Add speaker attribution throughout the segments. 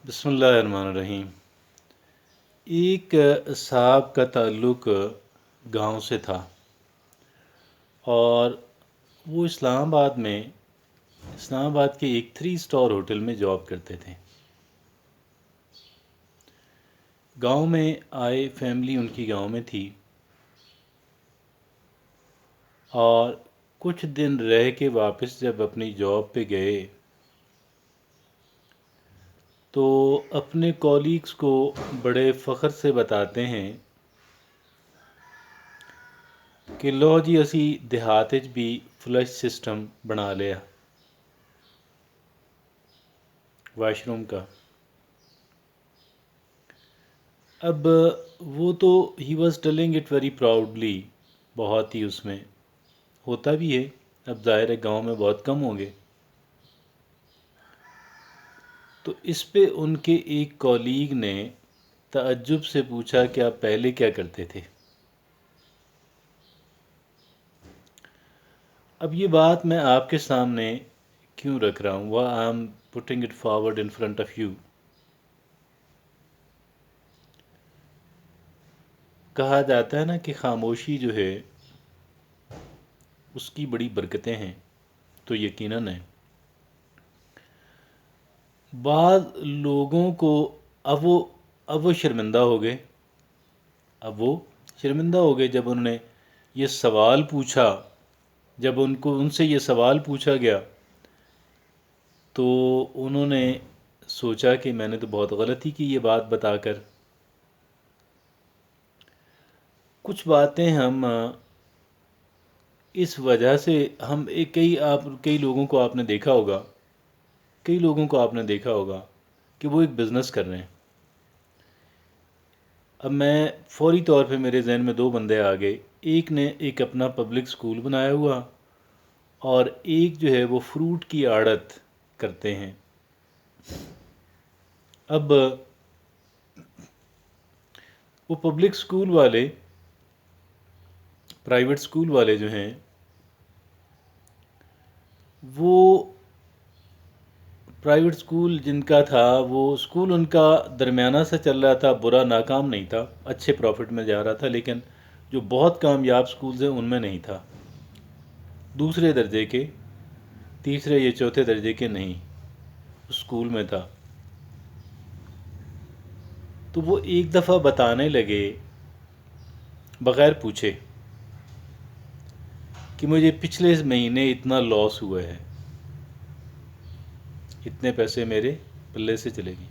Speaker 1: बिस्मिल्लाहिर्रहमानिर्रहीम। एक साहब का ताल्लुक़ गांव से था और वो इस्लामाबाद के एक 3 स्टार होटल में जॉब करते थे। गांव में आए फैमिली उनकी गांव में थी और कुछ दिन रह के वापस जब अपनी जॉब पे गए तो अपने कॉलीग्स को बड़े फ़ख्र से बताते हैं कि लो जी असी देहात च भी फ्लश सिस्टम बना लिया वाशरूम का। अब वो तो he was telling it very proudly, बहुत ही उसमें होता भी है। अब ज़ाहिर है गांव में बहुत कम होंगे। तो इस पे उनके एक कॉलीग ने ताज्जुब से पूछा कि आप पहले क्या करते थे। अब ये बात मैं आपके सामने क्यों रख रहा हूँ, I am putting it forward in front of you. कहा जाता है ना कि खामोशी जो है उसकी बड़ी बरकतें हैं, तो यकीनन है। बाद लोगों को अब वो शर्मिंदा हो गए। अब वो शर्मिंदा हो गए जब उन्होंने ये सवाल पूछा। जब उनसे ये सवाल पूछा गया तो उन्होंने सोचा कि मैंने तो बहुत गलती की ये बात बताकर। कुछ बातें हम इस वजह से हम एक कई लोगों को आपने देखा होगा, कि वो एक बिज़नेस कर रहे हैं। अब मैं फौरी तौर पे मेरे जहन में दो बंदे आ गए। एक ने एक अपना पब्लिक स्कूल बनाया हुआ और एक जो है वो फ्रूट की आड़त करते हैं। अब वो प्राइवेट स्कूल वाले जो हैं वो प्राइवेट स्कूल जिनका था, वो स्कूल उनका दरमियाना सा चल रहा था, बुरा नाकाम नहीं था, अच्छे प्रॉफिट में जा रहा था। लेकिन जो बहुत कामयाब स्कूल्स हैं उनमें नहीं था। दूसरे दर्जे के, तीसरे या चौथे दर्जे के नहीं, उस स्कूल में था। तो वो एक दफ़ा बताने लगे बग़ैर पूछे कि मुझे पिछले महीने इतना लॉस हुआ है, इतने पैसे मेरे पल्ले से चले गए।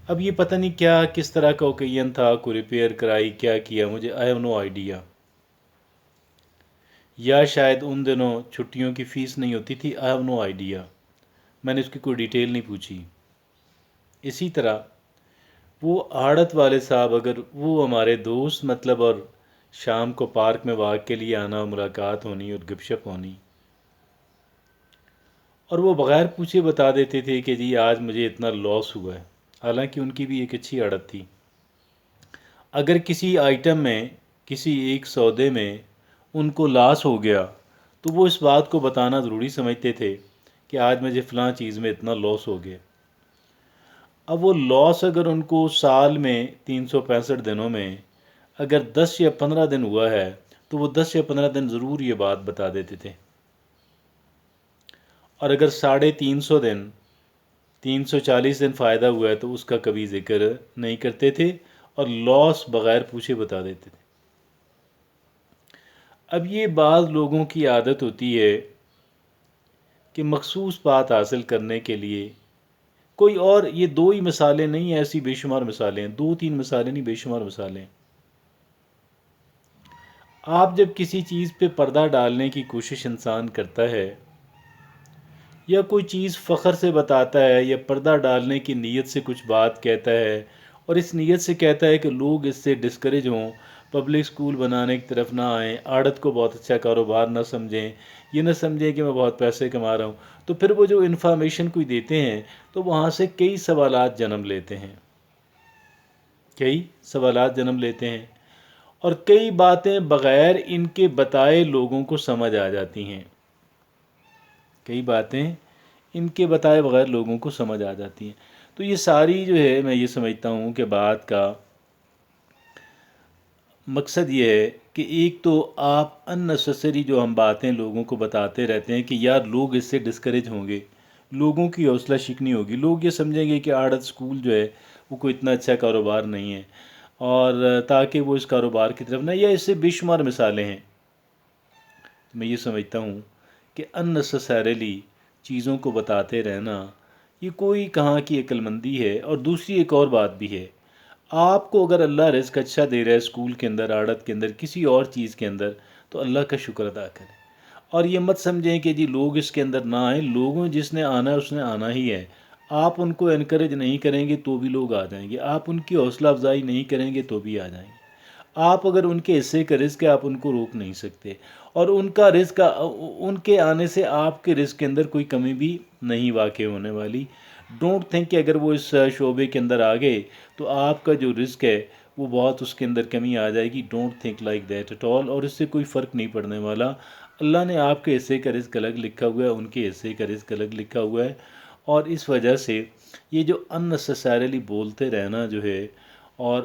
Speaker 1: अब ये पता नहीं क्या किस तरह का ओकेजन था, कोई रिपेयर कराई, क्या किया, मुझे आई हैव नो आइडिया। या शायद उन दिनों छुट्टियों की फ़ीस नहीं होती थी, आई हैव नो आइडिया। मैंने उसकी कोई डिटेल नहीं पूछी। इसी तरह वो आड़त वाले साहब, अगर वो हमारे दोस्त मतलब, और शाम को पार्क में वॉक के लिए आना, मुलाकात होनी और गपशप होनी, और वो बग़ैर पूछे बता देते थे कि जी आज मुझे इतना लॉस हुआ है। हालांकि उनकी भी एक अच्छी आड़त थी। अगर किसी आइटम में, किसी एक सौदे में उनको लॉस हो गया तो वो इस बात को बताना ज़रूरी समझते थे कि आज मुझे फ़लाँ चीज़ में इतना लॉस हो गया। अब वो लॉस अगर उनको साल में 365 दिनों में अगर 10 या 15 दिन हुआ है तो वो 10 या 15 दिन ज़रूर ये बात बता देते थे। और अगर 350 दिन, 340 दिन फ़ायदा हुआ है तो उसका कभी ज़िक्र नहीं करते थे और लॉस बग़ैर पूछे बता देते थे। अब ये बाज़ लोगों की आदत होती है कि मखसूस बात हासिल करने के लिए कोई और, ये दो ही मिसालें नहीं, ऐसी बेशुमार मिसालें हैं, 2-3 मिसालें नहीं, बेशुमार मिसालें। आप जब किसी चीज़ पे पर्दा डालने की कोशिश इंसान करता है या कोई चीज़ फ़ख्र से बताता है या पर्दा डालने की नीयत से कुछ बात कहता है और इस नीयत से कहता है कि लोग इससे डिस्करेज हों, पब्लिक स्कूल बनाने की तरफ ना आएँ, आड़त को बहुत अच्छा कारोबार ना समझें, ये ना समझें कि मैं बहुत पैसे कमा रहा हूँ, तो फिर वो जो इन्फॉर्मेशन कोई देते हैं तो वहाँ से कई सवालात जन्म लेते हैं, और कई बातें बग़ैर इनके बताए लोगों को समझ आ जाती हैं। कई बातें ان کے بتائے بغیر لوگوں کو سمجھ آ جاتی ہیں۔ تو یہ ساری جو ہے میں یہ سمجھتا ہوں کہ بات کا مقصد یہ ہے کہ ایک تو آپ ان نیسیسری جو ہم باتیں لوگوں کو بتاتے رہتے ہیں کہ یار لوگ اس سے ڈسکریج ہوں گے، لوگوں کی حوصلہ شکنی ہوگی، لوگ یہ سمجھیں گے کہ آڑت اسکول جو ہے وہ کوئی اتنا اچھا کاروبار نہیں ہے، اور تاکہ وہ اس کاروبار کی طرف نہ، یا اس سے بے شمار مثالیں ہیں۔ میں یہ سمجھتا ہوں کہ ان نیسیسریلی چیزوں کو بتاتے رہنا یہ کوئی کہاں کی عقل مندی ہے۔ اور دوسری ایک اور بات بھی ہے، آپ کو اگر اللہ رزق اچھا دے رہا ہے اسکول کے اندر، آڑت کے اندر، کسی اور چیز کے اندر، تو اللہ کا شکر ادا کریں۔ اور یہ مت سمجھیں کہ جی لوگ اس کے اندر نہ آئیں، لوگوں جس نے آنا ہے اس نے آنا ہی ہے۔ آپ ان کو انکریج نہیں کریں گے تو بھی لوگ آ جائیں گے، آپ ان کی حوصلہ افزائی نہیں کریں گے تو بھی آ جائیں گے۔ آپ اگر ان کے حصے کا رزق ہے آپ ان کو روک نہیں سکتے، اور ان کا رزق، ان کے آنے سے آپ کے رزق کے اندر کوئی کمی بھی نہیں واقع ہونے والی۔ ڈونٹ تھنک کہ اگر وہ اس شعبے کے اندر آ گئے تو آپ کا جو رزق ہے وہ بہت اس کے اندر کمی آ جائے گی۔ Don't think like that at all, اور اس سے کوئی فرق نہیں پڑنے والا۔ اللہ نے آپ کے حصے کا رزق الگ لکھا ہوا ہے، ان کے حصے کا رزق الگ لکھا ہوا ہے، اور اس وجہ سے یہ جو ان نیسیسریلی بولتے رہنا جو ہے، اور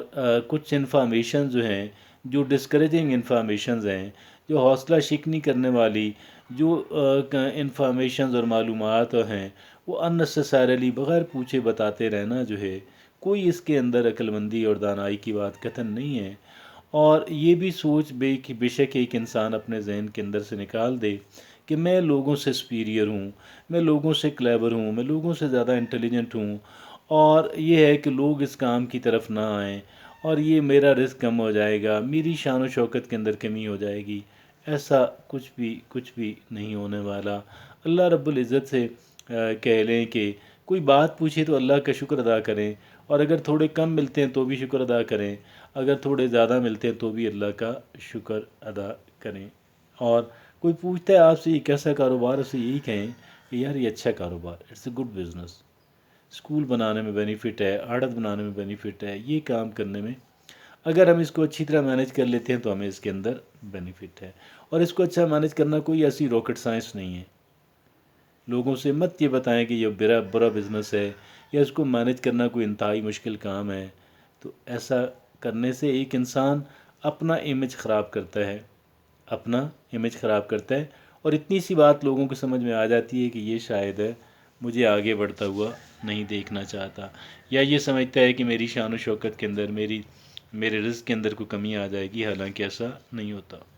Speaker 1: کچھ انفارمیشن جو ہیں جو ڈسکریجنگ انفارمیشنز ہیں، جو حوصلہ شکنی کرنے والی جو انفارمیشنز اور معلومات ہیں، وہ ان نیسیسریلی بغیر پوچھے بتاتے رہنا جو ہے، کوئی اس کے اندر عقل مندی اور دانائی کی بات قطعاً نہیں ہے۔ اور یہ بھی سوچ بے شک ایک انسان اپنے ذہن کے اندر سے نکال دے کہ میں لوگوں سے سپیریئر ہوں، میں لوگوں سے کلیور ہوں، میں لوگوں سے زیادہ انٹیلیجنٹ ہوں، اور یہ ہے کہ لوگ اس کام کی طرف نہ آئیں، اور یہ میرا رزق کم ہو جائے گا، میری شان و شوکت کے اندر کمی ہو جائے گی۔ ایسا کچھ بھی نہیں ہونے والا۔ اللہ رب العزت سے کہہ لیں کہ کوئی بات پوچھے تو اللہ کا شکر ادا کریں، اور اگر تھوڑے کم ملتے ہیں تو بھی شکر ادا کریں، اگر تھوڑے زیادہ ملتے ہیں تو بھی اللہ کا شکر ادا کریں۔ اور کوئی پوچھتا ہے آپ سے یہ کیسا کاروبار، اسے یہی کہیں کہ یار یہ اچھا کاروبار، it's a good business. School بنانے میں بینیفٹ ہے، آڑت بنانے میں بینیفٹ ہے، یہ کام کرنے میں اگر ہم اس کو اچھی طرح مینیج کر لیتے ہیں تو ہمیں اس کے اندر بینیفٹ ہے۔ اور اس کو اچھا مینیج کرنا کوئی ایسی راکٹ سائنس نہیں ہے۔ لوگوں سے مت یہ بتائیں کہ یہ برا بزنس ہے، یا اس کو مینیج کرنا کوئی انتہائی مشکل کام ہے۔ تو ایسا کرنے سے ایک انسان اپنا امیج خراب کرتا ہے، اپنا امیج خراب کرتا ہے، اور اتنی سی بات لوگوں کو سمجھ میں آ جاتی ہے کہ یہ شاید ہے مجھے آگے بڑھتا ہوا نہیں دیکھنا چاہتا، یا یہ سمجھتا ہے کہ میری شان و شوکت کے اندر، میرے رزق کے اندر کوئی کمی آ جائے گی، حالانکہ ایسا نہیں ہوتا۔